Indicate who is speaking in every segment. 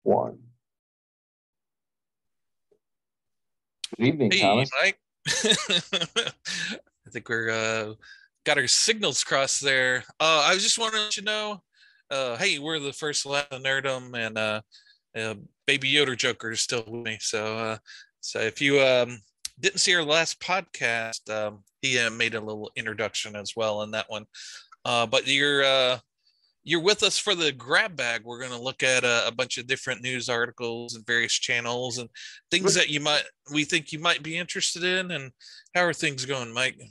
Speaker 1: One. Good evening,
Speaker 2: Hey,
Speaker 1: Thomas.
Speaker 2: Mike. I think we're got our signals crossed there. I was just wanting to let you know, hey, we're the first lap of Nerdum, and uh, Baby Yoda Joker is still with me. So if you didn't see our last podcast, he made a little introduction as well in that one. But you're with us for the grab bag. We're going to look at a bunch of different news articles and various channels and things that we think you might be interested in. And how are things going, Mike?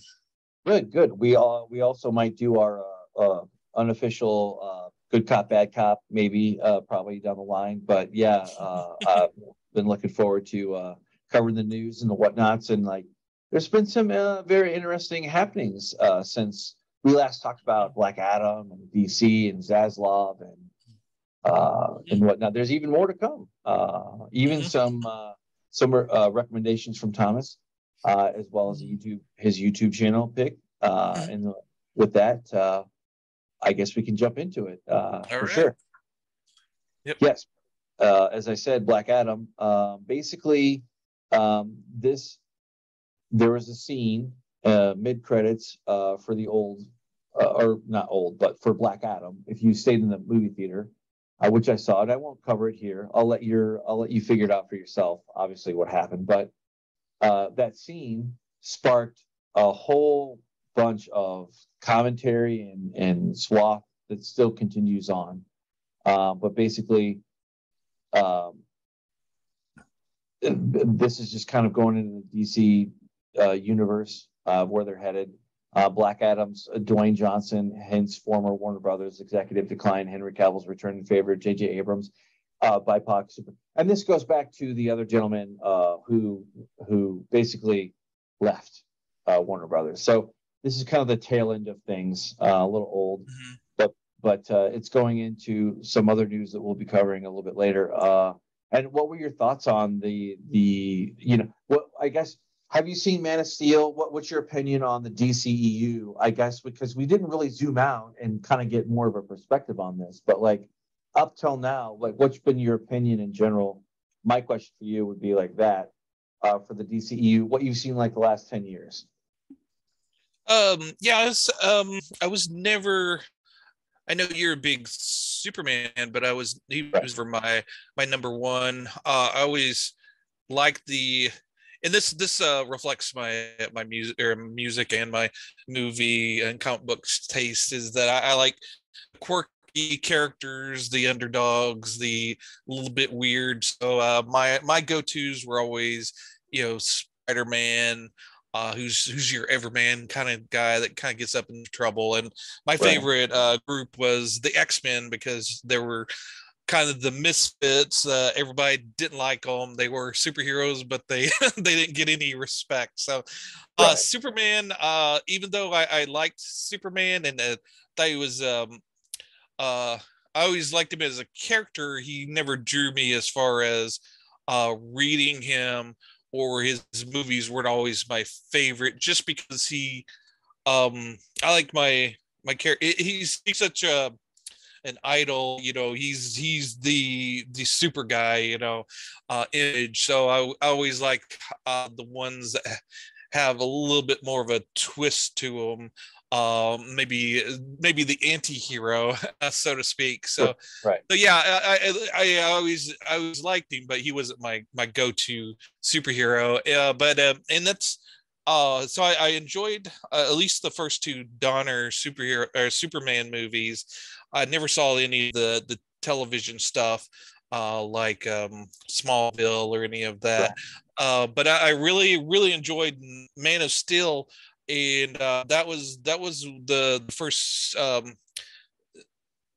Speaker 1: Good. We also might do our unofficial good cop, bad cop, maybe probably down the line. But yeah, I've been looking forward to covering the news and the whatnots. And like, there's been some very interesting happenings since we last talked about Black Adam and DC and Zaslav and whatnot. There's even more to come. Even some recommendations from Thomas, as well as his YouTube channel pick. And with that, I guess we can jump into it for sure.
Speaker 2: Yep.
Speaker 1: Yes. As I said, Black Adam. Basically, there was a scene mid credits for the old, or not old, but for Black Adam. If you stayed in the movie theater, which I saw, and I won't cover it here. I'll let you figure it out for yourself. Obviously, what happened, but that scene sparked a whole bunch of commentary and swath that still continues on. But basically, this is just kind of going into the DC universe where they're headed. Black Adam's Dwayne Johnson, hence former Warner Brothers executive, decline Henry Cavill's returning favorite, J.J. Abrams, BIPOC super. And this goes back to the other gentleman who basically left Warner Brothers. So this is kind of the tail end of things, a little old, but it's going into some other news that we'll be covering a little bit later. And what were your thoughts on the what I guess? Have you seen Man of Steel? What's your opinion on the DCEU? I guess because we didn't really zoom out and kind of get more of a perspective on this, but like up till now, like what's been your opinion in general? My question for you would be like that for the DCEU, what you've seen like the last 10 years.
Speaker 2: Yeah, I was never. I know you're a big Superman, but he was for my number one. I always liked and this reflects my music and my movie and comic books taste, is that I like quirky characters, the underdogs, the little bit weird. So my go-tos were always, Spider-Man, who's your everyman kind of guy that kind of gets up in trouble. And my favorite group was the X-Men, because they were kind of the misfits. Everybody didn't like them. They were superheroes, but they they didn't get any respect. So Superman, even though I liked Superman and thought he was I always liked him as a character, he never drew me as far as reading him, or his movies weren't always my favorite, just because I like my character. He's such an idol, he's the super guy, image. So I always like the ones that have a little bit more of a twist to them. Maybe the anti-hero, so to speak. So yeah, I always liked him, but he wasn't my go-to superhero. But and that's so I enjoyed at least the first two Donner superhero or Superman movies. I never saw any of the television stuff, like Smallville or any of that. But I really enjoyed Man of Steel, and that was the first.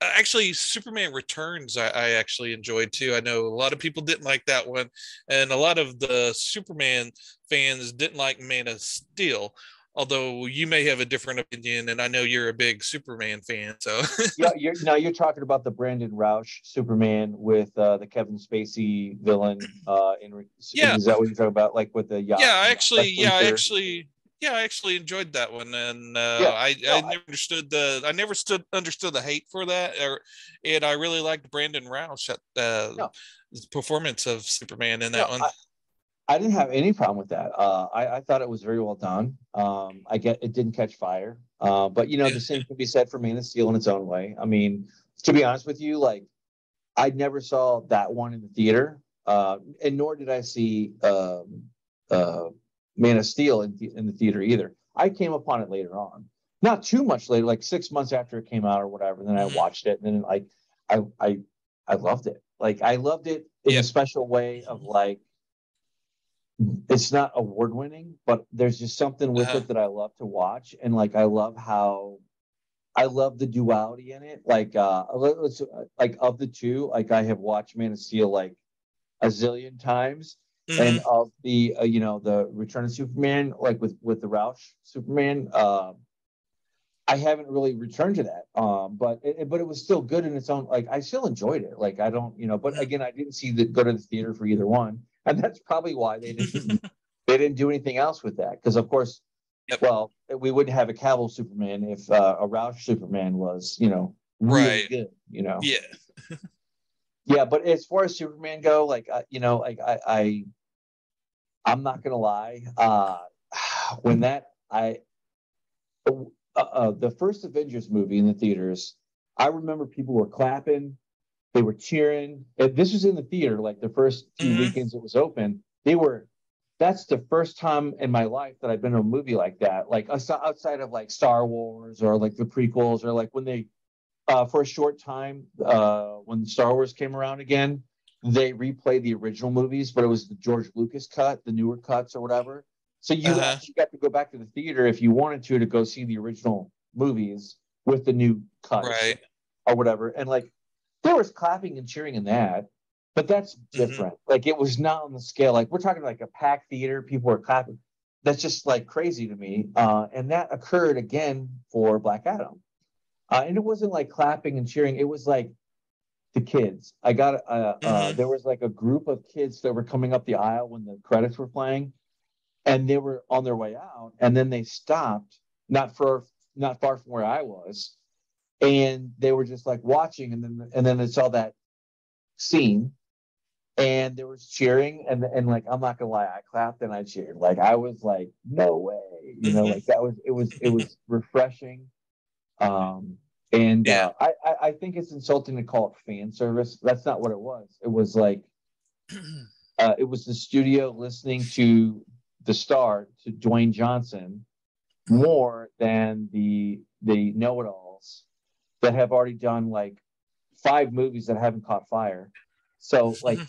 Speaker 2: Actually, Superman Returns I actually enjoyed too. I know a lot of people didn't like that one, and a lot of the Superman fans didn't like Man of Steel. Although you may have a different opinion, and I know you're a big Superman fan. So
Speaker 1: yeah, you're talking about the Brandon Roush Superman with the Kevin Spacey villain. Is that what you're talking about? Like with the
Speaker 2: I actually Yeah, I actually enjoyed that one, and
Speaker 1: Yeah,
Speaker 2: I
Speaker 1: no,
Speaker 2: never understood understood the hate for that, and I really liked Brandon Roush at
Speaker 1: no,
Speaker 2: his performance of Superman in that
Speaker 1: no.
Speaker 2: one.
Speaker 1: I didn't have any problem with that. I thought it was very well done. I get it didn't catch fire, but you know
Speaker 2: Yeah.
Speaker 1: the same can be said for Man of Steel in its own way. I mean, to be honest with you, like I never saw that one in the theater, and nor did I see uh, Man of Steel in the theater either. I came upon it later on, not too much later, like 6 months after it came out or whatever. And then I
Speaker 2: Mhm.
Speaker 1: watched it, and then like I I I loved it. Like I loved it in a
Speaker 2: Yep.
Speaker 1: special way of like it's not award winning, but there's just something with
Speaker 2: Uh-huh.
Speaker 1: it that I love to watch, and like I love the duality in it. Like like of the two, like I have watched Man of Steel like a zillion times, and
Speaker 2: Hmm.
Speaker 1: of the the Return of Superman, like with the Roush Superman, I haven't really returned to that. But it was still good in its own. Like I still enjoyed it. Like I don't but again, I didn't see the go to the theater for either one, and that's probably why they didn't do anything else with that. Because of course,
Speaker 2: Yep.
Speaker 1: well, we wouldn't have a Cavill Superman if a Roush Superman was really
Speaker 2: Right.
Speaker 1: good.
Speaker 2: Yeah.
Speaker 1: Yeah, but as far as Superman go, like like I'm not gonna lie. When that I the first Avengers movie in the theaters, I remember people were clapping, they were cheering. And this was in the theater, like the first few
Speaker 2: Hmm.
Speaker 1: weekends it was open. They were. That's the first time in my life that I've been to a movie like that, like outside of like Star Wars or like the prequels or like when they for a short time when Star Wars came around again, they replayed the original movies, but it was the George Lucas cut, the newer cuts or whatever. So you
Speaker 2: Uh-huh.
Speaker 1: actually got to go back to the theater if you wanted to go see the original movies with the new cuts
Speaker 2: Right.
Speaker 1: or whatever. And like there was clapping and cheering in that, but that's
Speaker 2: Hmm.
Speaker 1: different. Like it was not on the scale. Like we're talking like a packed theater, people were clapping. That's just like crazy to me. And that occurred again for Black Adam. And it wasn't like clapping and cheering. It was like the kids. I got
Speaker 2: Hmm.
Speaker 1: there was like a group of kids that were coming up the aisle when the credits were playing, and they were on their way out, and then they stopped not far from where I was, and they were just like watching, and then they saw that scene, and there was cheering, and like I'm not gonna lie, I clapped and I cheered. Like I was like, no way,
Speaker 2: Hmm.
Speaker 1: like that was it was refreshing. Um, and
Speaker 2: Yeah.
Speaker 1: I think it's insulting to call it fan service. That's not what it was. It was like it was the studio listening to the star to Dwayne Johnson more than the know-it-alls that have already done like 5 movies that haven't caught fire. So like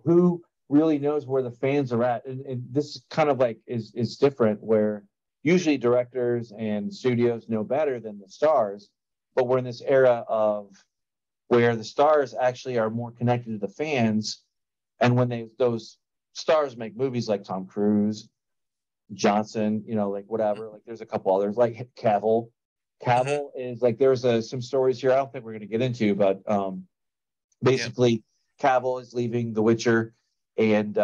Speaker 1: who really knows where the fans are at? And this kind of like is different where usually directors and studios know better than the stars, but we're in this era of where the stars actually are more connected to the fans. And when those stars make movies like Tom Cruise, Johnson, like whatever, like there's a couple others like Cavill.
Speaker 2: Hmm.
Speaker 1: Cavill is like there's some stories here I don't think we're going to get into, but
Speaker 2: Yeah.
Speaker 1: basically Cavill is leaving The Witcher, and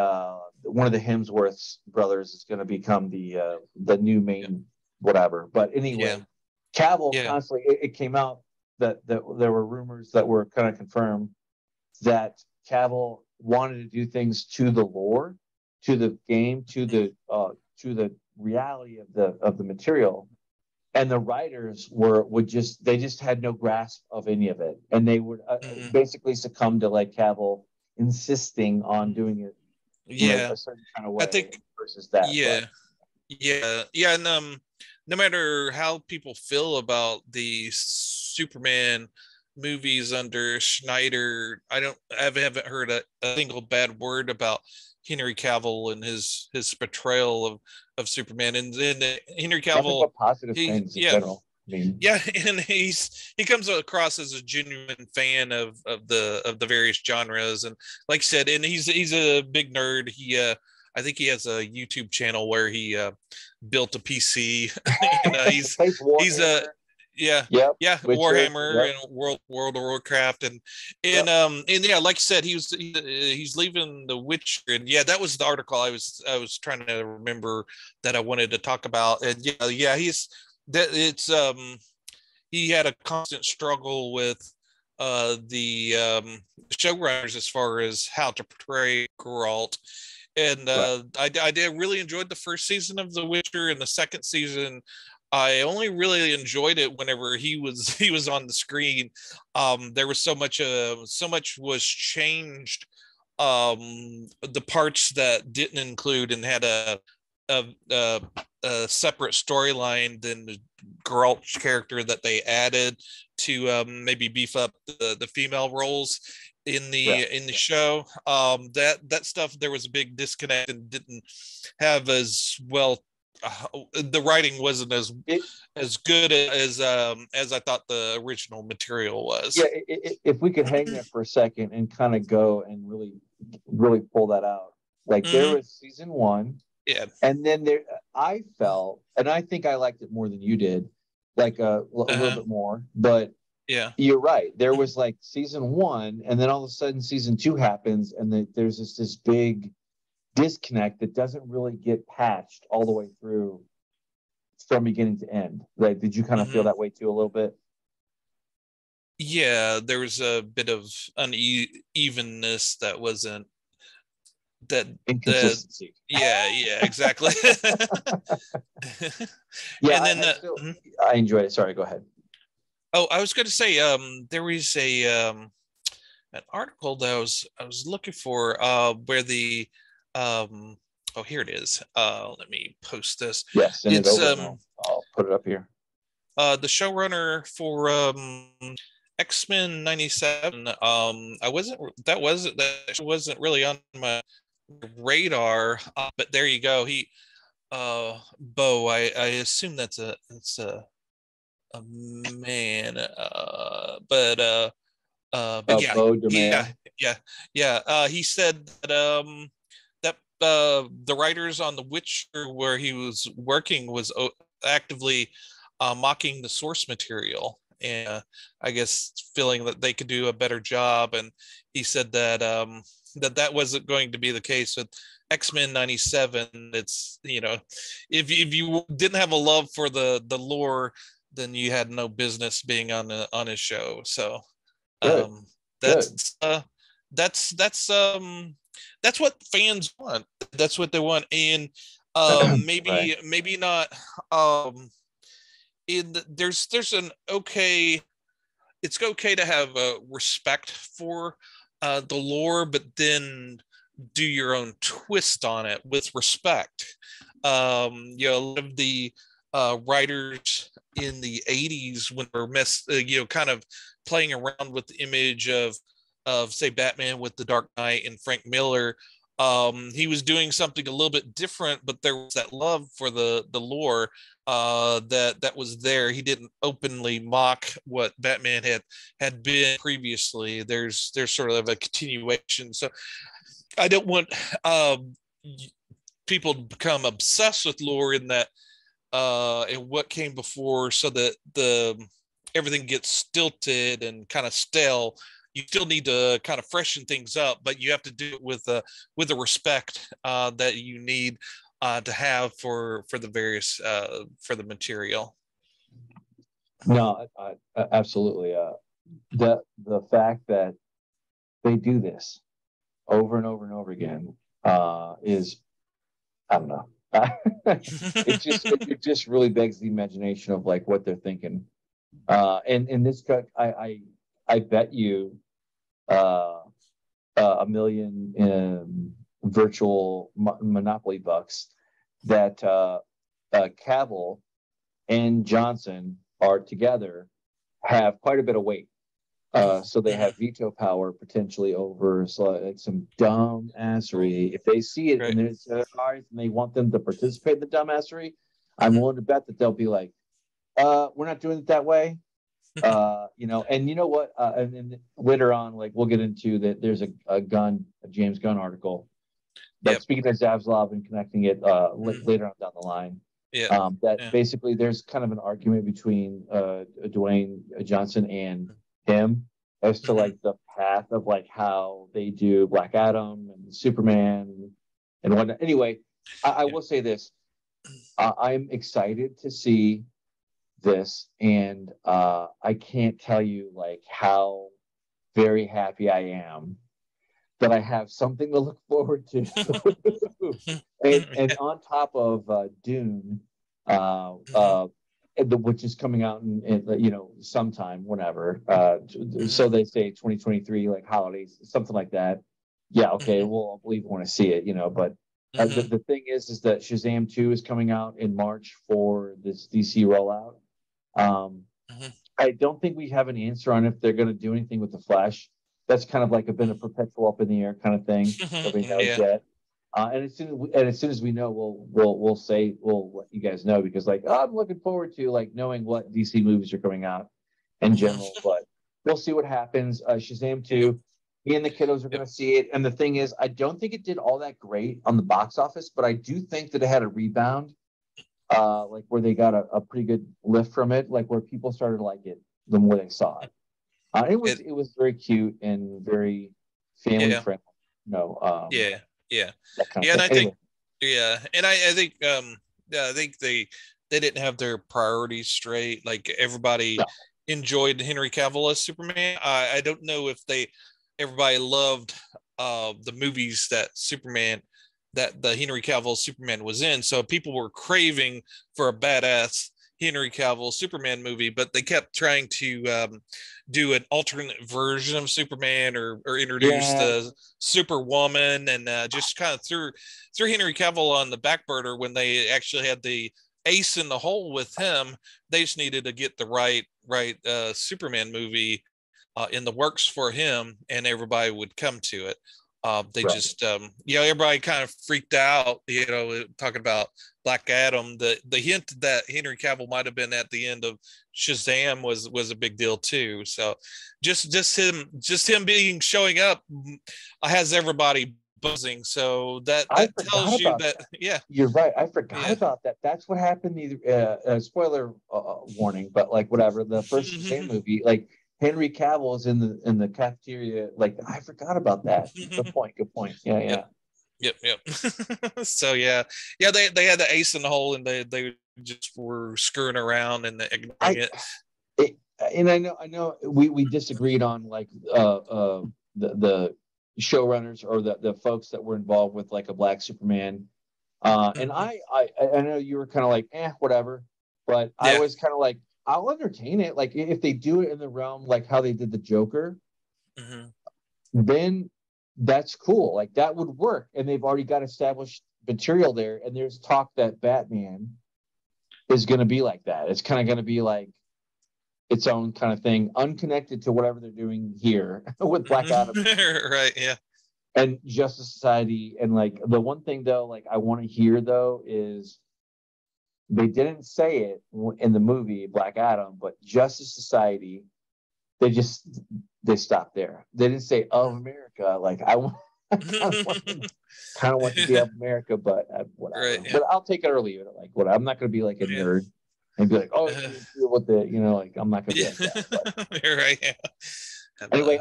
Speaker 1: one of the Hemsworths brothers is going to become the new
Speaker 2: Yeah.
Speaker 1: main whatever. But
Speaker 2: Yeah.
Speaker 1: anyway, Cavill
Speaker 2: Yeah.
Speaker 1: constantly it came out that there were rumors that were kind of confirmed that Cavill wanted to do things to the lore, to the game, to the reality of the material, and the writers would just had no grasp of any of it, and they would
Speaker 2: Hmm.
Speaker 1: basically succumb to like Cavill insisting on doing it
Speaker 2: Yeah.
Speaker 1: a certain kind of
Speaker 2: I
Speaker 1: way
Speaker 2: think.
Speaker 1: versus that. But
Speaker 2: Yeah. Yeah. Yeah. And no matter how people feel about the Superman movies under Schneider, I haven't heard a single bad word about Henry Cavill and his portrayal of Superman. And then Henry
Speaker 1: nothing
Speaker 2: Cavill,
Speaker 1: but positive
Speaker 2: he
Speaker 1: things in
Speaker 2: yeah.
Speaker 1: general. I mean,
Speaker 2: Yeah, and he comes across as a genuine fan of the various genres, and like I said, and he's a big nerd. I think he has a YouTube channel where he built a PC, and
Speaker 1: plays
Speaker 2: he's a
Speaker 1: Warhammer.
Speaker 2: Yeah,
Speaker 1: Yep.
Speaker 2: yeah,
Speaker 1: Witcher.
Speaker 2: Warhammer
Speaker 1: Yep.
Speaker 2: and World of Warcraft, and
Speaker 1: Yep.
Speaker 2: and yeah, like you said, he's leaving The Witcher, and yeah, that was the article I was trying to remember that I wanted to talk about, and yeah, he's that it's he had a constant struggle with the showrunners as far as how to portray Geralt. And
Speaker 1: Right.
Speaker 2: I did really enjoyed the first season of The Witcher, and the second season I only really enjoyed it whenever he was he was on the screen. There was so much was changed. The parts that didn't include and had a, a, a separate storyline than the Geralt character that they added to maybe beef up the female roles
Speaker 1: Right.
Speaker 2: in the show. That stuff, there was a big disconnect and didn't have as well. The writing wasn't
Speaker 1: It,
Speaker 2: as good as I thought the original material
Speaker 1: yeah.
Speaker 2: was.
Speaker 1: If we could hang there for a second and kind of go and really pull that out, like there
Speaker 2: Mm-hmm.
Speaker 1: was season one,
Speaker 2: Yeah.
Speaker 1: and then there I felt, and I think I liked it more than you did, like a little
Speaker 2: Uh-huh.
Speaker 1: bit more, but
Speaker 2: Yeah.
Speaker 1: you're right. There was like season one, and then all of a sudden season two happens, and there's this big disconnect that doesn't really get patched all the way through from beginning to end. Like, did you kind of feel
Speaker 2: Mm-hmm.
Speaker 1: that way too a little bit?
Speaker 2: Yeah, there was a bit of unevenness that wasn't that the
Speaker 1: Inconsistency.
Speaker 2: yeah, exactly.
Speaker 1: Yeah,
Speaker 2: And then
Speaker 1: I I enjoyed it. Sorry, go ahead.
Speaker 2: oh, I was going to say there was a an article that I was looking for where the um oh, here it is. Let me post this.
Speaker 1: Yeah, send it
Speaker 2: It's
Speaker 1: over and I'll put it up here.
Speaker 2: the showrunner for X-Men 97. I wasn't that wasn't really on my radar, but there you go. He Bo, I assume that's a man, but yeah,
Speaker 1: Beau
Speaker 2: yeah,
Speaker 1: DeMayo.
Speaker 2: yeah, yeah. He said that that the writers on The Witcher where he was working was actively mocking the source material, and I guess feeling that they could do a better job. And he said that that wasn't going to be the case with X-Men 97. It's, if you didn't have a love for the lore, then you had no business being on his show. So
Speaker 1: Good,
Speaker 2: um,
Speaker 1: good.
Speaker 2: that's that's that's um that's what fans want. That's what they want, and
Speaker 1: Right.
Speaker 2: maybe not. There's an okay. It's okay to have respect for the lore, but then do your own twist on it with respect. A lot of the writers in the 80s when they're kind of playing around with the image of say Batman with the Dark Knight and Frank Miller. He was doing something a little bit different, but there was that love for the lore that was there. He didn't openly mock what Batman had been previously. There's sort of a continuation. So I don't want people to become obsessed with lore in that and what came before, so that the everything gets stilted and kind of stale. You still need to kind of freshen things up, but you have to do it with the respect that you need to have for the various for the material.
Speaker 1: No, absolutely. The fact that they do this over and over and over again is, I don't know. It just really begs the imagination of like what they're thinking. And in this cut, I bet you uh, a million in virtual Monopoly bucks that Cavill and Johnson are together have quite a bit of weight. So they
Speaker 2: Mhm.
Speaker 1: have veto power potentially over like some dumb assery. If they see it
Speaker 2: Right.
Speaker 1: in their eyes and they want them to participate in the dumb assery, I'm
Speaker 2: Mhm.
Speaker 1: willing to bet that they'll be like, we're not doing it that way. And you know what? And then later on, like we'll get into that. There's a James Gunn article. But
Speaker 2: Yep.
Speaker 1: speaking of Zavzlov and connecting it
Speaker 2: Mhm.
Speaker 1: later on down the line, That
Speaker 2: Yeah.
Speaker 1: basically there's kind of an argument between Dwayne Johnson and him as to like the path of like how they do Black Adam and Superman and whatnot. Anyway, I
Speaker 2: Yeah.
Speaker 1: will say this: I'm excited to see this, and I can't tell you like how very happy I am that I have something to look forward to. And on top of Dune, uh, which is coming out in sometime whenever. So they say 2023, like holidays, something like that. Yeah, okay, well, I'll believe I want to see it, but the thing is that Shazam 2 is coming out in March for this DC rollout. I don't think we have an answer on if they're going to do anything with the Flash. That's kind of like been a perpetual up in the air kind of thing. Nobody knows yet. And as soon as we know, we'll let you guys know, because I'm looking forward to like knowing what DC movies are coming out in general. But we'll see what happens. Shazam 2, me and the kiddos are going to see it. And the thing is, I don't think it did all that great on the box office, but I do think that it had a rebound, like where they got a pretty good lift from it, like where people started to like it the more they saw it. It was very cute and very family friendly.
Speaker 2: Yeah.
Speaker 1: That kind of
Speaker 2: Yeah, and
Speaker 1: thing.
Speaker 2: I
Speaker 1: Anyway.
Speaker 2: think and I think I think they didn't have their priorities straight. Like everybody enjoyed Henry Cavill as Superman. I don't know if everybody loved the movies that the Henry Cavill Superman was in. So people were craving for a badass Henry Cavill Superman movie, but they kept trying to do an alternate version of Superman or introduce the Superwoman, and just kind of threw Henry Cavill on the back burner when they actually had the ace in the hole with him. They just needed to get the right Superman movie in the works for him, and everybody would come to it. They just, everybody kind of freaked out, talking about Black Adam. The hint that Henry Cavill might have been at the end of Shazam was a big deal too. So just him showing up has everybody buzzing. So that tells you that. Yeah,
Speaker 1: you're right. I forgot about that. That's what happened. Spoiler warning, but like whatever. The first Shazam movie, like Henry Cavill is in the cafeteria. Like I forgot about that. Good point. Yeah.
Speaker 2: Yep. So they had the ace in the hole, and they just were screwing around and ignoring it.
Speaker 1: And I know we disagreed on like the showrunners or the folks that were involved with like a Black Superman. And I know you were kind of like, whatever, but I was kind of like, I'll entertain it. Like if they do it in the realm like how they did the Joker, then that's cool. Like that would work. And they've already got established material there. And there's talk that Batman is going to be like that. It's kind of going to be like its own kind of thing, unconnected to whatever they're doing here with Black Adam.
Speaker 2: Right. Yeah.
Speaker 1: And Justice Society. And like the one thing though, like I want to hear though is, they didn't say it in the movie Black Adam, but Justice Society, they stopped there. They didn't say of America. Like I kind of want to be of America, but whatever.
Speaker 2: Right, yeah.
Speaker 1: But I'll take it or leave it. Like what? I'm not going to be like a nerd and be like, oh, what the like I'm not going to be like that. But.
Speaker 2: You're right. Yeah.
Speaker 1: Anyway,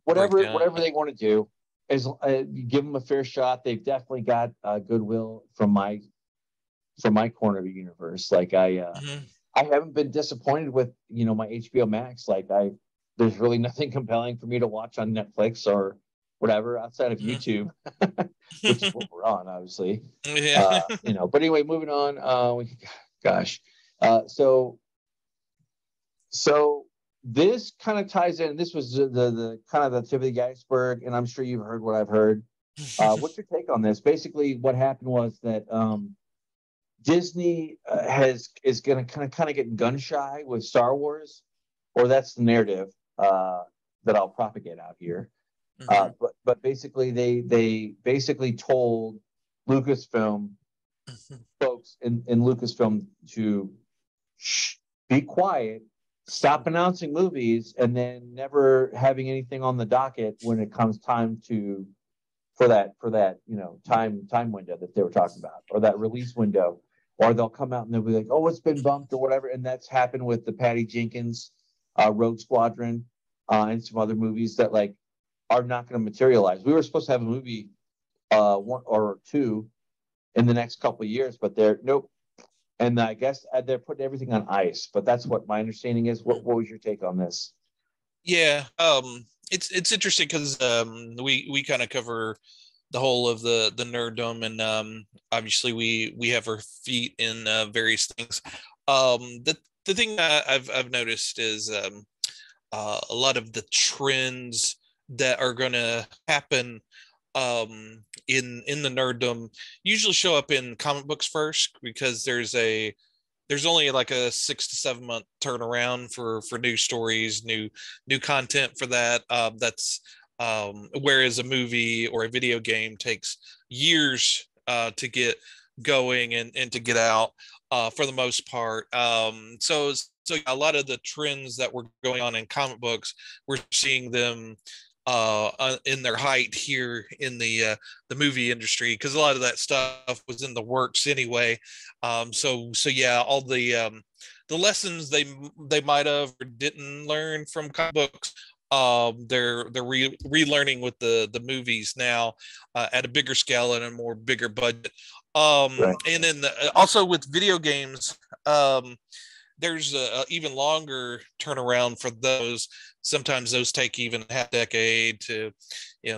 Speaker 1: whatever they want to do is give them a fair shot. They've definitely got goodwill from my corner of the universe. Like I haven't been disappointed with my HBO Max. Like there's really nothing compelling for me to watch on Netflix or whatever outside of YouTube, which is what we're on, obviously. But anyway, moving on. So this kind of ties in. This was the kind of the tip of the iceberg, and I'm sure you've heard what I've heard. What's your take on this? Basically, what happened was that Disney is going to kind of get gun shy with Star Wars, or that's the narrative that I'll propagate out here. But basically, they basically told Lucasfilm folks in Lucasfilm to be quiet, stop announcing movies, and then never having anything on the docket when it comes time for that time window that they were talking about, or that release window. or they'll come out and they'll be like, oh, it's been bumped or whatever. And that's happened with the Patty Jenkins Rogue Squadron and some other movies that like are not going to materialize. We were supposed to have a movie one or two in the next couple of years, but they're nope. And I guess they're putting everything on ice. But that's what my understanding is. What was your take on this?
Speaker 2: Yeah, it's interesting because we kind of cover the whole of the nerddom, and obviously we have our feet in various things. The thing that I've noticed is a lot of the trends that are going to happen in the nerddom usually show up in comic books first, because there's only like a 6 to 7 month turnaround for new stories, new content for that. That's whereas a movie or a video game takes years to get going and to get out for the most part. So a lot of the trends that were going on in comic books, we're seeing them in their height here in the movie industry, because a lot of that stuff was in the works anyway. So yeah, all the lessons they might have or didn't learn from comic books, they're relearning with the movies now at a bigger scale and a more bigger budget.
Speaker 1: Right.
Speaker 2: And then also with video games, there's a even longer turnaround for those. Sometimes those take even half decade to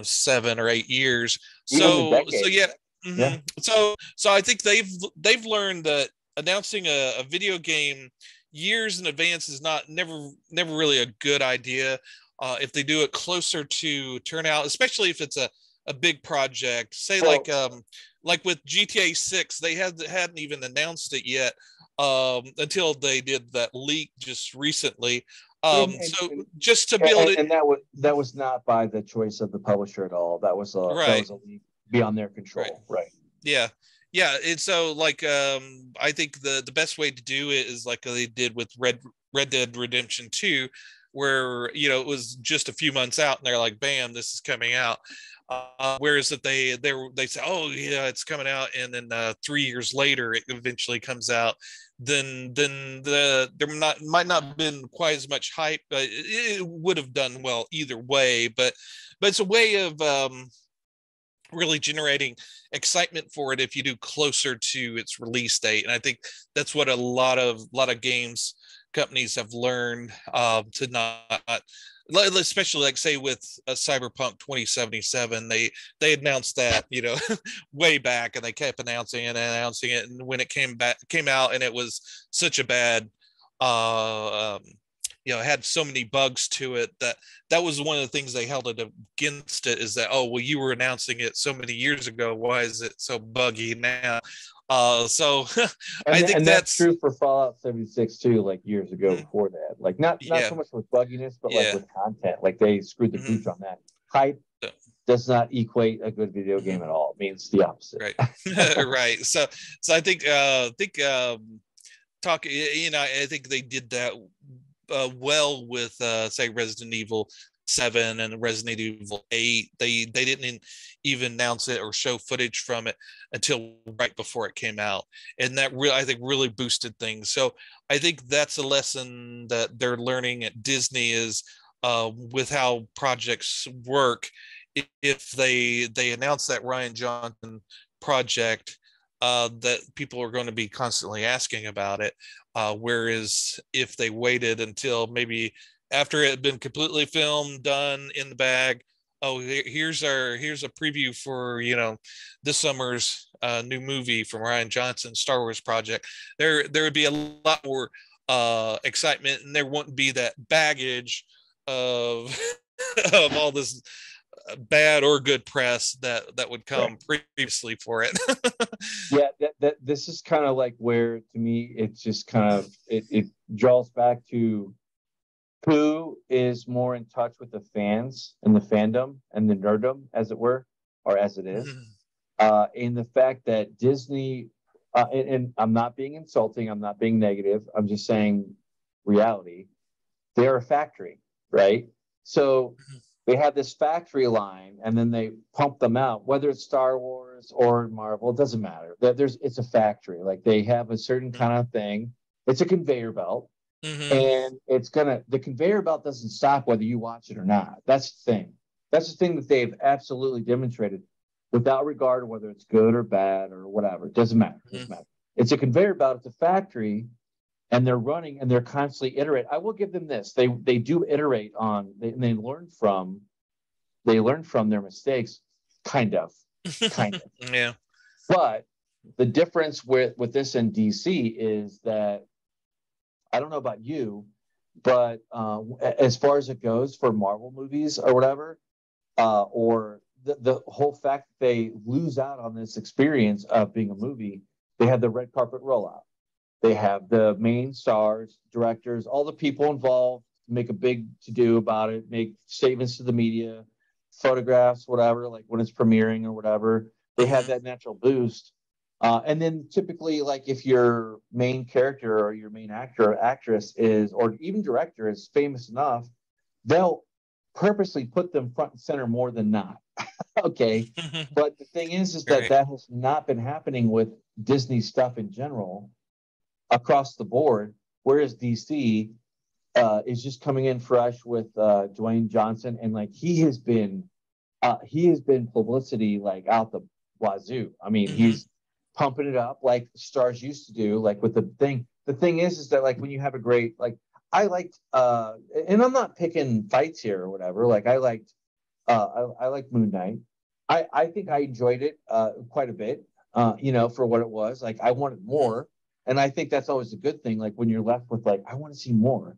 Speaker 2: 7 or 8 years. So yeah. Mm-hmm.
Speaker 1: Yeah.
Speaker 2: So I think they've learned that announcing a video game years in advance is never really a good idea. If they do it closer to turnout, especially if it's a big project, say like with GTA 6, they hadn't even announced it yet until they did that leak just recently. So just to be able to,
Speaker 1: and that was not by the choice of the publisher at all. That was a leak beyond their control. Right.
Speaker 2: Yeah. And so like I think the best way to do it is like they did with Red Dead Redemption 2, where it was just a few months out and they're like, bam, this is coming out. Whereas if they say, oh yeah, it's coming out, and then 3 years later it eventually comes out, then there might not have been quite as much hype, but it would have done well either way. But it's a way of really generating excitement for it if you do closer to its release date. And I think that's what a lot of games companies have learned, to not, especially like say with Cyberpunk 2077, they announced that way back, and they kept announcing it, and when it came out and it was such a bad had so many bugs to it that was one of the things they held it against it, is that, oh well, you were announcing it so many years ago, why is it so buggy now? So I think
Speaker 1: that's true for Fallout 76 too, like years ago before that. Like not so much with bugginess, but like with content. Like they screwed the pooch on that. Hype does not equate a good video game at all. It means the opposite.
Speaker 2: Right. Right. So I think I think they did that well with say Resident Evil 7 and Resident Evil 8. They didn't even announce it or show footage from it until right before it came out, and that I think really boosted things. So I think that's a lesson that they're learning at Disney, is with how projects work. If they announce that Rian Johnson project, that people are going to be constantly asking about it, whereas if they waited until maybe after it had been completely filmed, done, in the bag, oh, here's a preview for this summer's new movie from Rian Johnson, Star Wars project, there would be a lot more excitement, and there wouldn't be that baggage of of all this bad or good press that would come previously for it.
Speaker 1: Yeah, that this is kind of like where, to me, it's just kind of it draws back to who is more in touch with the fans and the fandom and the nerddom, as it were, or as it is. In the fact that Disney, and I'm not being insulting, I'm not being negative, I'm just saying reality. They're a factory, right? So they have this factory line, and then they pump them out, whether it's Star Wars Wars or Marvel, it doesn't matter. It's a factory. Like they have a certain kind of thing. It's a conveyor belt, and the conveyor belt doesn't stop whether you watch it or not. That's the thing. That's the thing that they've absolutely demonstrated, without regard to whether it's good or bad or whatever. It doesn't matter. It doesn't matter. It's a conveyor belt. It's a factory, and they're running and they're constantly iterate. I will give them this. They do iterate on. They learn from their mistakes, kind of.
Speaker 2: Yeah.
Speaker 1: But the difference with this in DC is that, I don't know about you, but as far as it goes for Marvel movies or whatever, or the whole fact that they lose out on this experience of being a movie, they have the red carpet rollout. They have the main stars, directors, all the people involved make a big to-do about it, make statements to the media, photographs, whatever, like when it's premiering or whatever. They have that natural boost. And then typically, like if your main character or your main actor or actress is, or even director is famous enough, they'll purposely put them front and center more than not. Okay. But the thing is that has not been happening with Disney stuff in general across the board, whereas DC is just coming in fresh with Dwayne Johnson, and like he has been publicity like out the wazoo. I mean, he's pumping it up like stars used to do, like with the thing. The thing is that like when you have a great, like I liked and I'm not picking fights here or whatever, like I liked Moon Knight. I think I enjoyed it quite a bit, for what it was. Like I wanted more. And I think that's always a good thing. Like when you're left with like, I want to see more,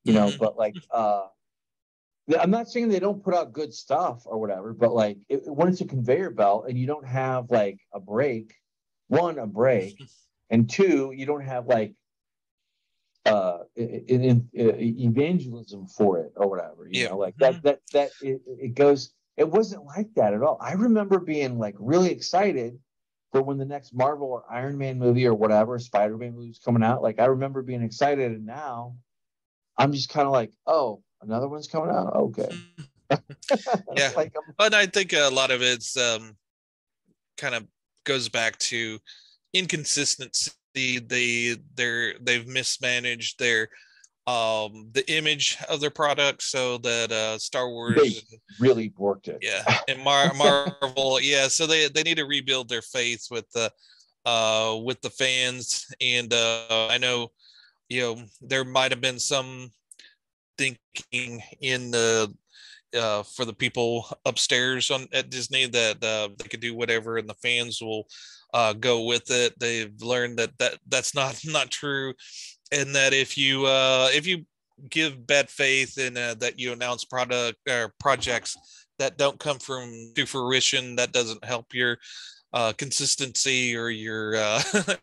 Speaker 1: but like, I'm not saying they don't put out good stuff or whatever, but like when it's a conveyor belt and you don't have like a break, and two, you don't have like evangelism for it or whatever, like that it goes. It wasn't like that at all. I remember being like really excited for when the next Marvel or Iron Man movie or whatever, Spider-Man movie was coming out. Like I remember being excited, and now I'm just kind of like, oh, another one's coming out. Okay.
Speaker 2: Yeah. But I think a lot of it's kind of goes back to inconsistency. They've mismanaged their the image of their product, so that Star Wars
Speaker 1: they really worked it.
Speaker 2: Yeah, and Marvel, yeah. So they need to rebuild their faith with the fans, and I know there might have been some thinking in the for the people upstairs at Disney that they could do whatever and the fans will go with it. They've learned that's not true, and that if you give bad faith and that you announce product or projects that don't come to fruition, that doesn't help your consistency or your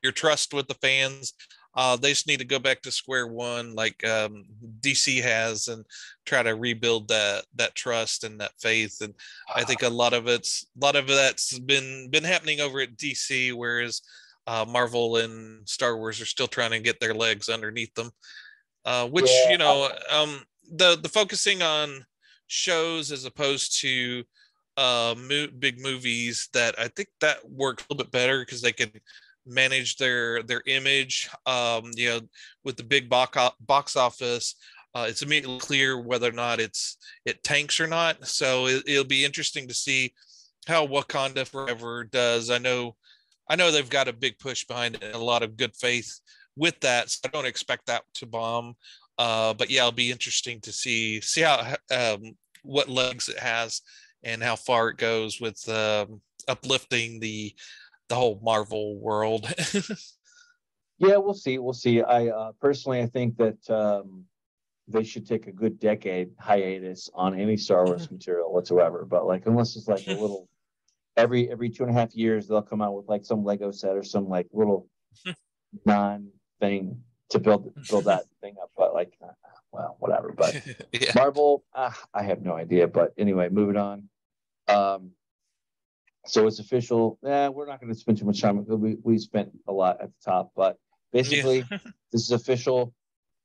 Speaker 2: your trust with the fans. They just need to go back to square one, like DC has, and try to rebuild that trust and that faith. And I think a lot of that's been happening over at DC, whereas Marvel and Star Wars are still trying to get their legs underneath them. Which the focusing on shows as opposed to big movies, that I think that works a little bit better because they can manage their image. With the big box office, it's immediately clear whether or not it tanks or not. So it'll be interesting to see how Wakanda Forever does. I know they've got a big push behind it and a lot of good faith with that, so I don't expect that to bomb. But yeah, it'll be interesting to see how what legs it has and how far it goes with uplifting the whole Marvel world.
Speaker 1: Yeah, we'll see. I personally, I think that they should take a good decade hiatus on any Star Wars material whatsoever. But like, unless it's like a little every 2.5 years, they'll come out with like some Lego set or some like little non thing to build that thing up. But like, well, whatever. But
Speaker 2: Yeah.
Speaker 1: Marvel, I have no idea. But anyway, moving on. So it's official. We're not going to spend too much time. We spent a lot at the top, but basically, this is official.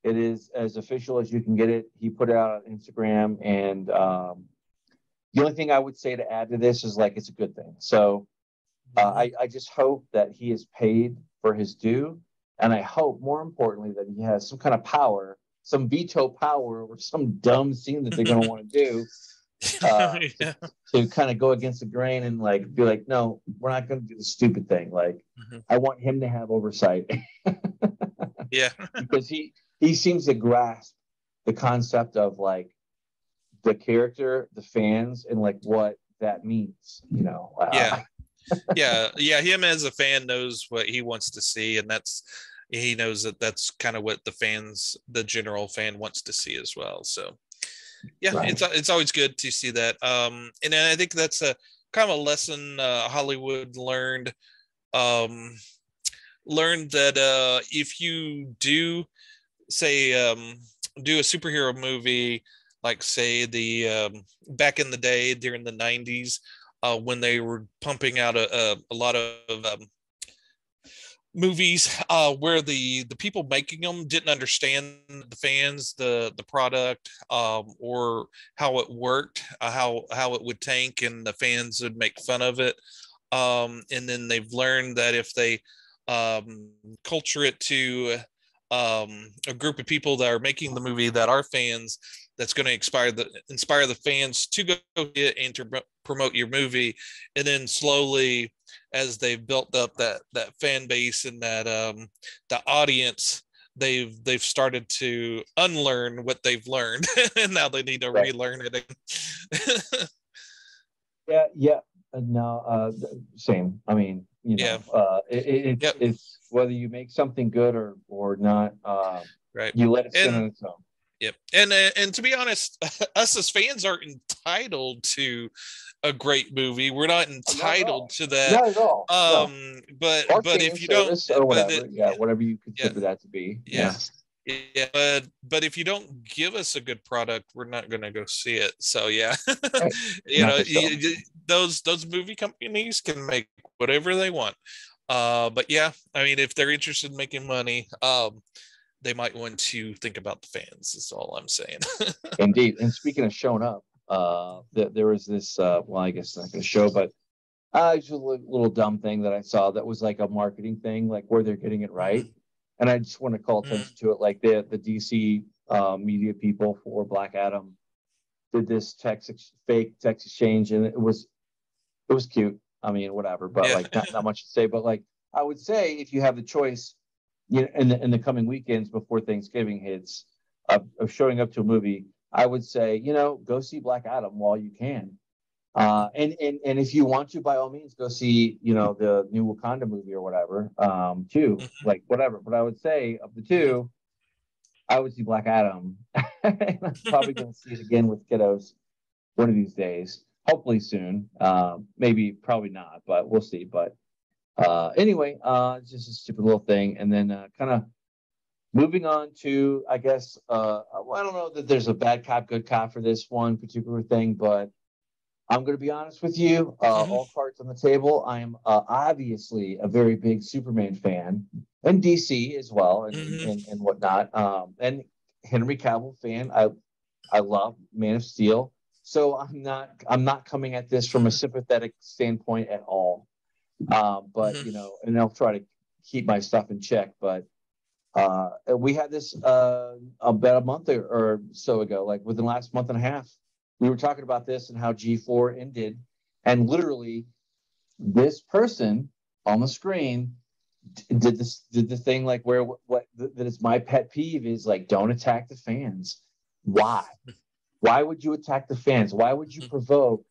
Speaker 1: It is as official as you can get it. He put it out on Instagram, and the only thing I would say to add to this is like it's a good thing. So I just hope that he is paid for his due. And I hope, more importantly, that he has some kind of power, some veto power, or some dumb scene that they're going to want to do
Speaker 2: Yeah.
Speaker 1: to kind of go against the grain and like be like, no, we're not going to do the stupid thing. Like, I want him to have oversight.
Speaker 2: Yeah.
Speaker 1: Because he seems to grasp the concept of like the character, the fans, and like what that means.
Speaker 2: Yeah. Yeah. Him as a fan knows what he wants to see, and he knows that's kind of what the general fan wants to see as well. So yeah,
Speaker 1: Right.
Speaker 2: it's always good to see that. And I think that's a kind of a lesson Hollywood learned. Learned that if you do say do a superhero movie, like say the back in the day during the 90s, when they were pumping out a lot of movies where the people making them didn't understand the fans, the product, or how it worked, how it would tank, and the fans would make fun of it. And then they've learned that if they culture it to a group of people that are making the movie that are fans, that's going to inspire the fans to go get and to promote your movie. And then slowly, as they've built up that fan base and that the audience, they've started to unlearn what they've learned, and now they need to relearn it again.
Speaker 1: Yeah. No, same. I mean, it's whether you make something good or not.
Speaker 2: Right.
Speaker 1: You let it stand on its own.
Speaker 2: Yep. And to be honest, us as fans aren't entitled to a great movie. We're not entitled to that.
Speaker 1: Not at all.
Speaker 2: But if you don't,
Speaker 1: or whatever, whatever you consider that to be.
Speaker 2: Yeah. But if you don't give us a good product, we're not going to go see it. So yeah, those movie companies can make whatever they want. But yeah, I mean, if they're interested in making money, they might want to think about the fans. Is all I'm saying.
Speaker 1: Indeed. And speaking of showing up, there was this. Well, I guess not going to show, but it's a little dumb thing that I saw that was like a marketing thing, like where they're getting it right. And I just want to call attention to it. Like the DC media people for Black Adam did this fake text exchange, and it was cute. I mean, whatever, but like not much to say. But like I would say, if you have the choice, in the coming weekends before Thanksgiving hits, of showing up to a movie, I would say, go see Black Adam while you can. And if you want to, by all means, go see, the new Wakanda movie or whatever, too, like whatever. But I would say of the two, I would see Black Adam. And I'm probably going to see it again with kiddos one of these days, hopefully soon. Maybe, probably not, but we'll see. But anyway, it's just a stupid little thing. And then kind of moving on to, I guess, I don't know that there's a bad cop, good cop for this one particular thing, but I'm going to be honest with you. All cards on the table. I am obviously a very big Superman fan, and DC as well, and whatnot. And Henry Cavill fan. I love Man of Steel. So I'm not coming at this from a sympathetic standpoint at all. But and I'll try to keep my stuff in check. But we had this about a month or so ago, like within the last month and a half. We were talking about this and how G4 ended, and literally this person on the screen did the thing like where that is my pet peeve is like, don't attack the fans. Why would you attack the fans? Why would you provoke?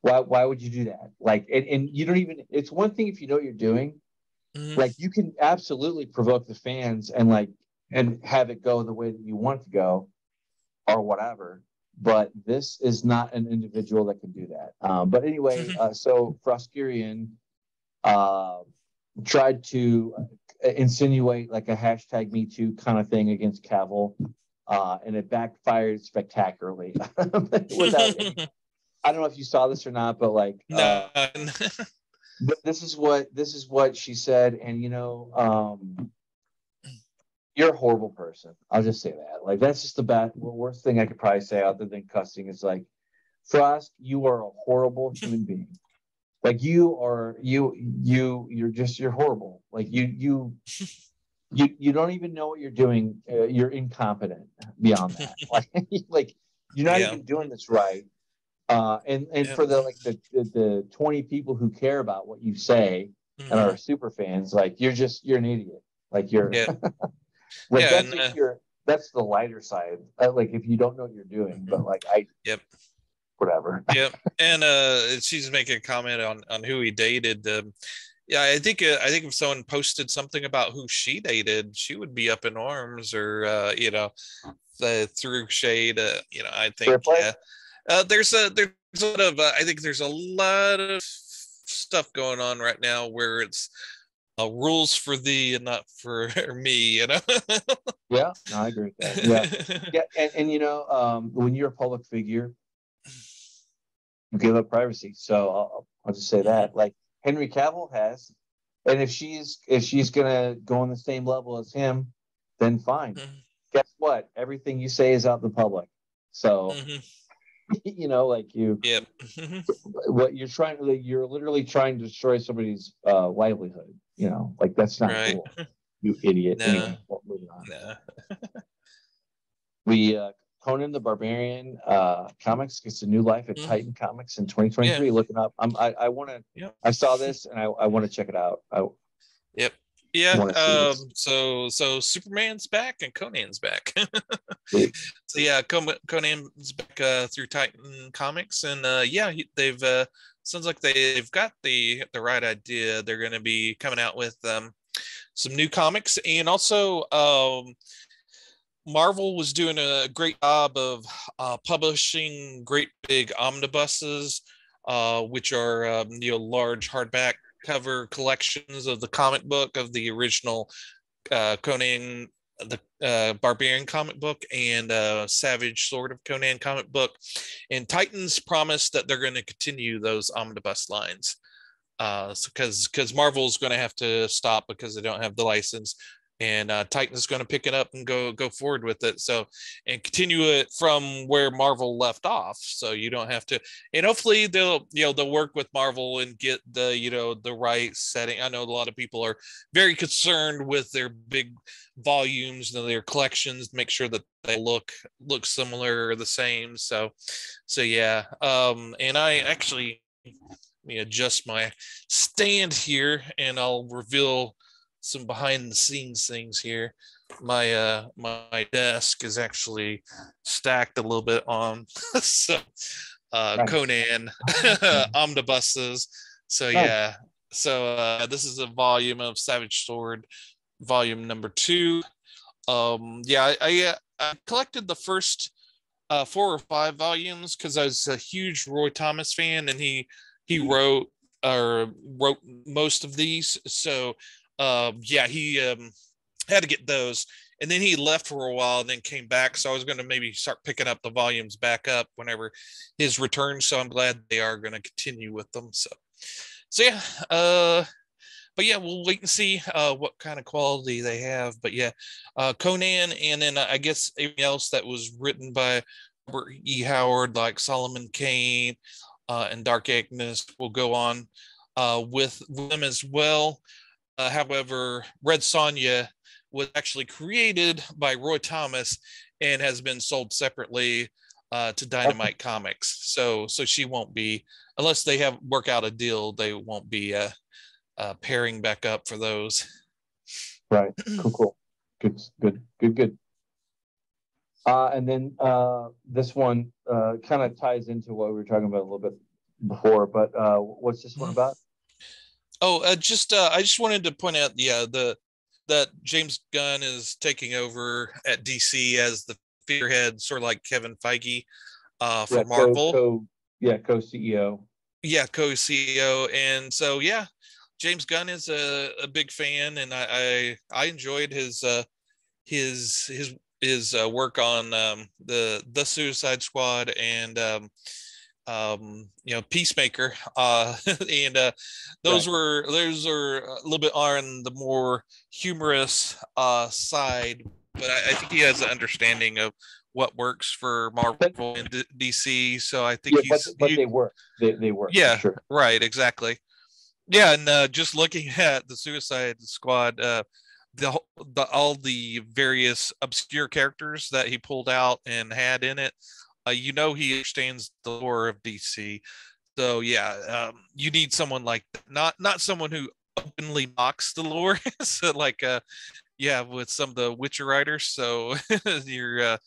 Speaker 1: Why would you do that? Like, and you don't even, it's one thing if you know what you're doing, like you can absolutely provoke the fans and have it go the way that you want it to go or whatever. But this is not an individual that can do that. But anyway, so Froskerian tried to insinuate like a hashtag Me Too kind of thing against Cavill, and it backfired spectacularly. I don't know if you saw this or not, but like,
Speaker 2: no.
Speaker 1: But this is what she said, and you're a horrible person. I'll just say that. Like, that's just the worst thing I could probably say other than cussing is like, Frost, you are a horrible human being. Like you're horrible. Like you don't even know what you're doing. You're incompetent beyond that. Like you're not
Speaker 2: Yeah.
Speaker 1: even doing this right. And
Speaker 2: Yeah.
Speaker 1: for the 20 people who care about what you say and
Speaker 2: Hmm.
Speaker 1: are super fans, like you're an idiot. Like you're
Speaker 2: Yeah.
Speaker 1: like
Speaker 2: Yeah.
Speaker 1: that's
Speaker 2: And
Speaker 1: if you're that's the lighter side. Like if you don't know what you're doing, but like I
Speaker 2: yep.
Speaker 1: whatever.
Speaker 2: Yep. And she's making a comment on who he dated. Yeah, I think if someone posted something about who she dated, she would be up in arms, or through shade. I think,
Speaker 1: Fair play.
Speaker 2: yeah. There's a lot of I think there's a lot of stuff going on right now where it's rules for thee and not for me.
Speaker 1: Yeah, no, I agree with that. Yeah. Yeah, and when you're a public figure, you give up privacy. So I'll just say
Speaker 2: Mhm.
Speaker 1: that. Like Henry Cavill has, and if she's gonna go on the same level as him, then fine.
Speaker 2: Mhm.
Speaker 1: Guess what? Everything you say is out in the public. So
Speaker 2: Mhm.
Speaker 1: like
Speaker 2: Yep.
Speaker 1: what you're trying to, like, you're literally trying to destroy somebody's livelihood. Like that's not
Speaker 2: Right.
Speaker 1: cool. You idiot.
Speaker 2: No.
Speaker 1: Anyway, well, moving on.
Speaker 2: No.
Speaker 1: We Conan the Barbarian comics gets a new life at
Speaker 2: Mhm.
Speaker 1: Titan Comics in
Speaker 2: Yeah.
Speaker 1: 2023. Looking up, I want to.
Speaker 2: Yep.
Speaker 1: I saw this and I want to check it out. I
Speaker 2: Yep. Yeah.
Speaker 1: want to see this.
Speaker 2: So Superman's back and Conan's back.
Speaker 1: Sweet.
Speaker 2: So yeah, Conan's back through Titan Comics, and yeah, they've sounds like they've got the right idea. They're going to be coming out with some new comics, and also Marvel was doing a great job of publishing great big omnibuses, which are large hardback cover collections of the comic book of the original Conan the Barbarian comic book and Savage Sword of Conan comic book. And Titans promised that they're going to continue those omnibus lines. Because Marvel's going to have to stop because they don't have the license, and Titan's going to pick it up and go forward with it. So and continue it from where Marvel left off. So you don't have to, and hopefully they'll work with Marvel and get the right setting. I know a lot of people are very concerned with their big volumes and their collections, make sure that they look similar or the same. So yeah, and I actually let me adjust my stand here and I'll reveal some behind the scenes things here. My desk is actually stacked a little bit on so
Speaker 1: Nice.
Speaker 2: Conan omnibuses. So
Speaker 1: Nice.
Speaker 2: yeah. So this is a volume of Savage Sword, volume number 2. Yeah, I collected the first 4 or 5 volumes because I was a huge Roy Thomas fan, and he wrote most of these. So yeah, he had to get those, and then he left for a while and then came back. So I was going to maybe start picking up the volumes back up whenever his return. So I'm glad they are going to continue with them. So yeah, but yeah, we'll wait and see what kind of quality they have. But yeah, Conan, and then I guess everything else that was written by Robert E. Howard, like Solomon Kane and Dark Agnes, will go on with them as well. However, Red Sonja was actually created by Roy Thomas and has been sold separately to Dynamite Comics. So she won't be, unless they work out a deal, they won't be pairing back up for those.
Speaker 1: Right. Cool. Good. And then this one kind of ties into what we were talking about a little bit before, but what's this one about?
Speaker 2: Oh, I just wanted to point out, yeah, that James Gunn is taking over at DC as the figurehead, sort of like Kevin Feige for Marvel.
Speaker 1: Co-CEO.
Speaker 2: Yeah, co-CEO, and so yeah, James Gunn is a big fan, and I enjoyed his work on the Suicide Squad and Peacemaker, and those are a little bit on the more humorous side, but I think he has an understanding of what works for Marvel and DC. So I think
Speaker 1: they work. They work.
Speaker 2: Yeah,
Speaker 1: for sure.
Speaker 2: Right, exactly. Yeah, and just looking at the Suicide Squad, all the various obscure characters that he pulled out and had in it, he understands the lore of DC. So yeah, you need someone like that. Not someone who openly mocks the lore, so like with some of the Witcher writers. So you're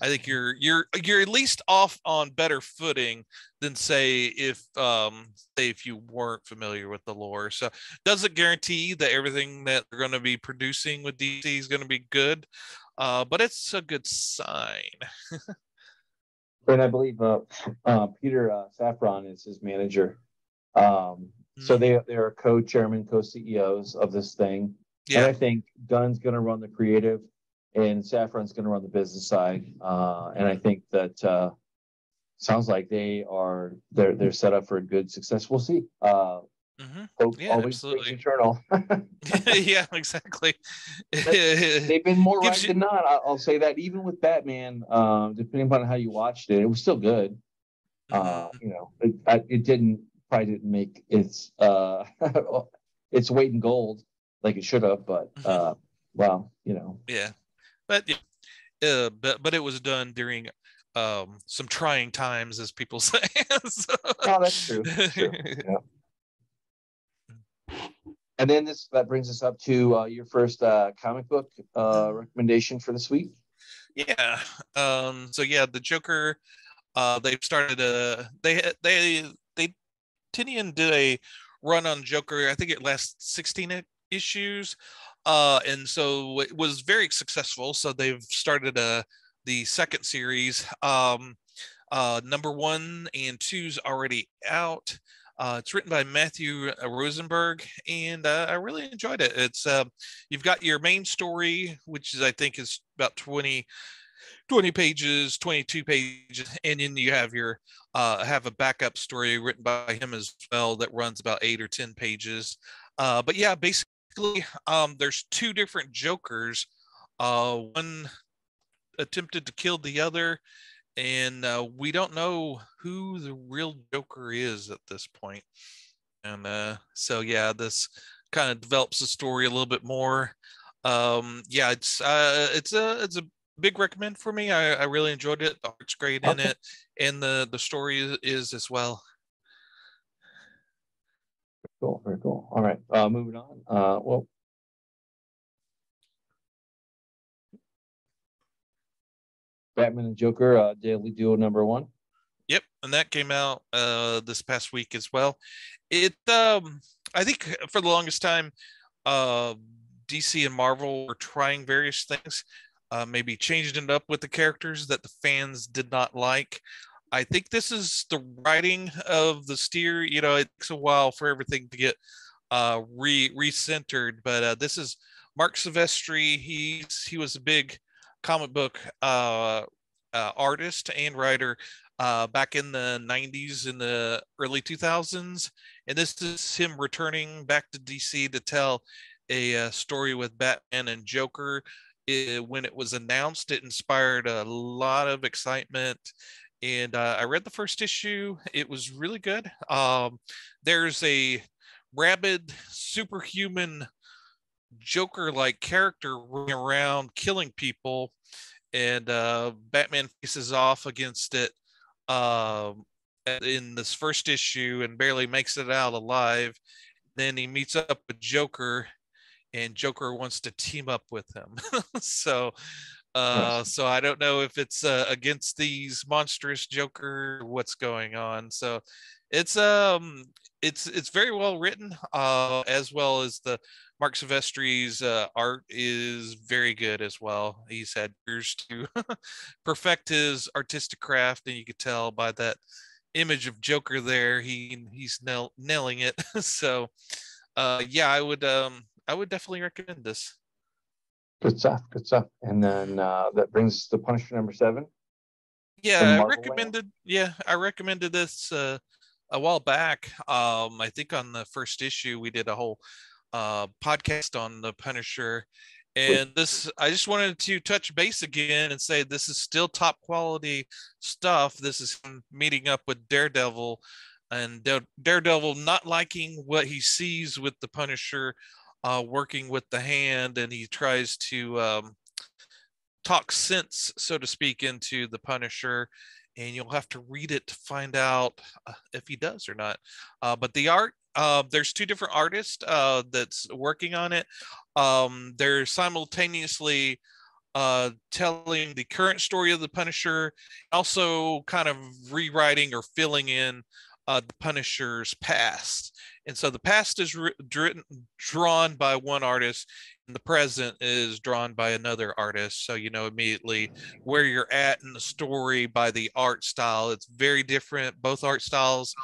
Speaker 2: I think you're at least off on better footing than say if you weren't familiar with the lore. So doesn't guarantee that everything that they're going to be producing with DC is going to be good, but it's a good sign.
Speaker 1: And I believe Peter Safran is his manager. So they are co-chairman, co-CEOs of this thing. Yeah. And I think Gunn's going to run the creative, and Safran's going to run the business side. And I think that sounds like they're set up for a good success. We'll see. Hope always springs eternal.
Speaker 2: Yeah, exactly.
Speaker 1: They've been more right than not. I'll say that even with Batman, depending upon how you watched it, it was still good. It probably didn't make its its weight in gold like it should have, but
Speaker 2: yeah, but it was done during some trying times, as people say. So.
Speaker 1: Oh, that's true. Yeah. And then that brings us up to your first comic book recommendation for this week.
Speaker 2: Yeah. The Joker. They've started they Tinian did a run on Joker. I think it lasts 16 issues, and so it was very successful. So they've started the second series. Number 1 and 2's already out. It's written by Matthew Rosenberg, and I really enjoyed it. It's you've got your main story, which I think is about 20 pages, 22 pages, and then you have your have a backup story written by him as well that runs about 8 or 10 pages. But yeah, basically, there's 2 different Jokers. One attempted to kill the other, and we don't know who the real Joker is at this point. And this kind of develops the story a little bit more. It's a big recommend for me. I really enjoyed it. The art's great in it, and the story is as well.
Speaker 1: Cool, very cool. All right, moving on. Batman and Joker, Daily Duo number 1.
Speaker 2: Yep, and that came out this past week as well. It I think for the longest time, DC and Marvel were trying various things, maybe changing it up with the characters that the fans did not like. I think this is the writing of the steer. It takes a while for everything to get recentered, but this is Marc Silvestri. He was a big comic book artist and writer back in the 90s and the early 2000s, and this is him returning back to DC to tell a story with Batman and Joker. When it was announced, it inspired a lot of excitement, and I read the first issue. It was really good. There's a rabid superhuman Joker-like character running around killing people, and Batman faces off against it in this first issue and barely makes it out alive. Then he meets up with Joker, and Joker wants to team up with him. So I don't know if it's against these monstrous Joker, what's going on. So it's very well written, as well as the Marc Silvestri's art is very good as well. He's had years to perfect his artistic craft, and you could tell by that image of Joker there, he's nailing it. So I would definitely recommend this.
Speaker 1: Good stuff. And then that brings us to Punisher number 7.
Speaker 2: Yeah, I recommended this a while back. I think on the first issue we did a whole podcast on the Punisher, And this, I just wanted to touch base again and say this is still top quality stuff. This is him meeting up with Daredevil, and Daredevil not liking what he sees with the Punisher working with the Hand, and he tries to talk sense, so to speak, into the Punisher. And you'll have to read it to find out if he does or not. But the art, there's two different artists that's working on it. They're simultaneously telling the current story of the Punisher, also kind of rewriting or filling in the Punisher's past. And so the past is drawn by one artist, and the present is drawn by another artist. So you know immediately where you're at in the story by the art style. It's very different. Both art styles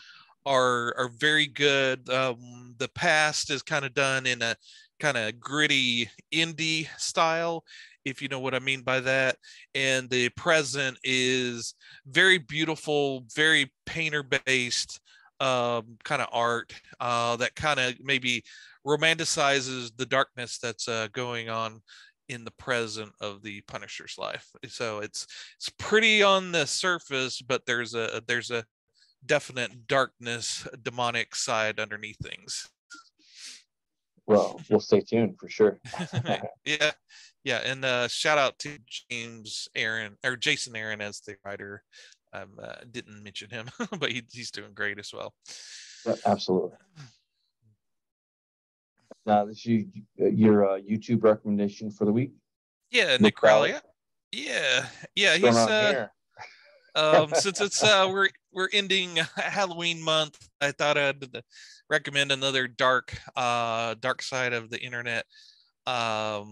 Speaker 2: are very good. The past is kind of done in a kind of gritty indie style, if you know what I mean by that. And the present is very beautiful, very painter based kind of art that kind of maybe romanticizes the darkness that's going on in the present of the Punisher's life. So it's pretty on the surface, but there's a definite darkness, demonic side underneath things.
Speaker 1: Well, we'll stay tuned for sure.
Speaker 2: Yeah, and shout out to Jason Aaron as the writer. Didn't mention him, but he's doing great as well.
Speaker 1: Yeah, absolutely. Now, this is your YouTube recommendation for the week.
Speaker 2: Yeah, Nick Crowley. Yeah. He's since it's we're ending Halloween month, I thought I'd recommend another dark side of the internet. But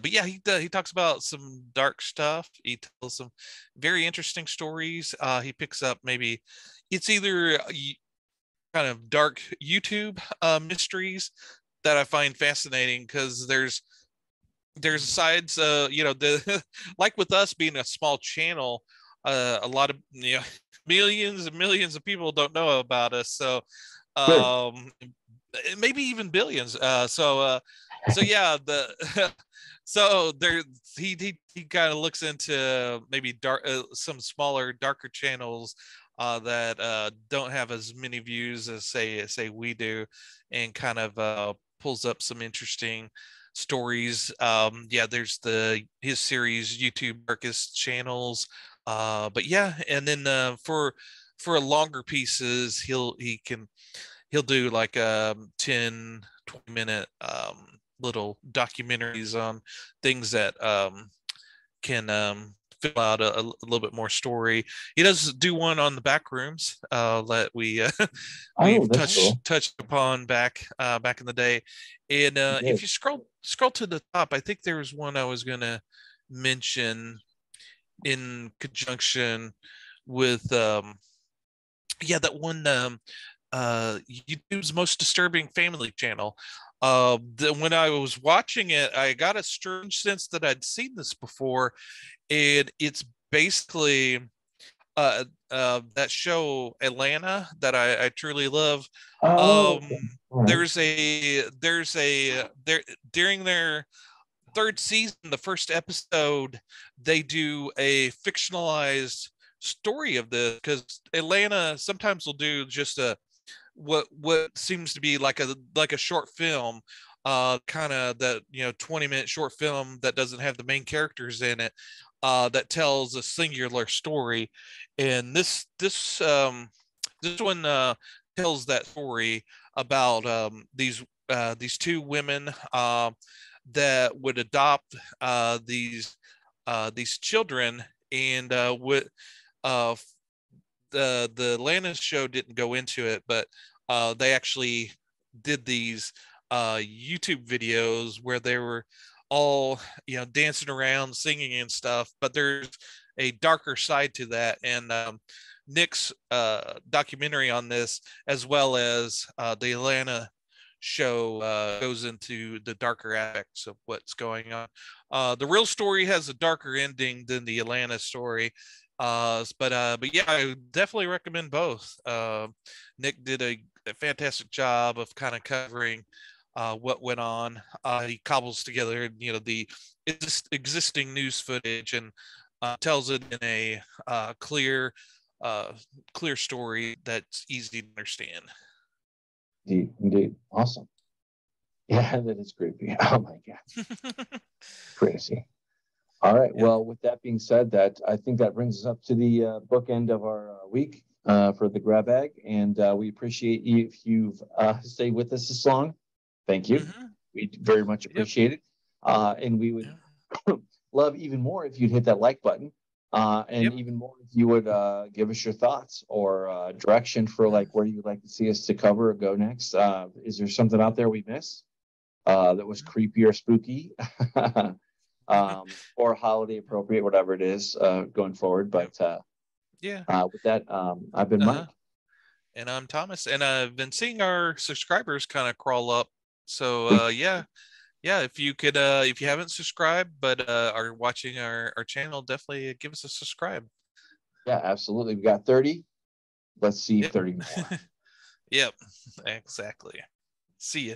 Speaker 2: yeah, he talks about some dark stuff. He tells some very interesting stories. He picks up maybe it's either kind of dark YouTube mysteries that I find fascinating, because there's sides, the like with us being a small channel, a lot of millions and millions of people don't know about us. So maybe even billions. So yeah, so there he kind of looks into maybe dark some smaller, darker channels that don't have as many views as say we do, and kind of pulls up some interesting stories. Yeah, there's his series YouTube Darkest Channels. But yeah, and then for longer pieces, he'll do like 10-20 minute little documentaries on things that can fill out a little bit more story. He does do one on the back rooms that we've touched upon back in the day. And if you scroll to the top, I think there was one I was gonna mention in conjunction with that one YouTube's Most Disturbing Family Channel. When I was watching it, I got a strange sense that I'd seen this before, and it's basically that show Atlanta that I truly love. There's during their third season, the first episode, they do a fictionalized story of this, because Atlanta sometimes will do just what seems to be like a short film, kind of that 20-minute short film that doesn't have the main characters in it, that tells a singular story. And this one tells that story about these two women that would adopt these children, and the Atlanta show didn't go into it, but they actually did these YouTube videos where they were all dancing around, singing and stuff. But there's a darker side to that, and Nick's documentary on this, as well as the Atlanta show, goes into the darker aspects of what's going on. The real story has a darker ending than the Atlanta story. But yeah, I definitely recommend both. Nick did a fantastic job of kind of covering what went on. He cobbles together, the existing news footage and tells it in a clear story that's easy to understand.
Speaker 1: Indeed. Awesome. Yeah, that is creepy. Oh my God. Crazy. All right.
Speaker 2: Yeah.
Speaker 1: Well, with that being said, that I think that brings us up to the bookend of our week for the grab bag, and we appreciate you if you've stayed with us this long. Thank you.
Speaker 2: Mm-hmm.
Speaker 1: We very much
Speaker 2: Yep.
Speaker 1: appreciate it, and we would love even more if you'd hit that like button, and
Speaker 2: Yep.
Speaker 1: even more if you would give us your thoughts or direction for like where you'd like to see us to cover or go next. Is there something out there we missed that was creepy or spooky? Or holiday appropriate, whatever it is, going forward. But
Speaker 2: Yeah.
Speaker 1: with that, I've been Mike.
Speaker 2: And I'm Thomas, and I've been seeing our subscribers kind of crawl up. So yeah, if you haven't subscribed but are watching our channel, definitely give us a subscribe.
Speaker 1: Yeah, absolutely. We got 30. Let's see
Speaker 2: Yep.
Speaker 1: 30 more.
Speaker 2: Yep, exactly. See ya.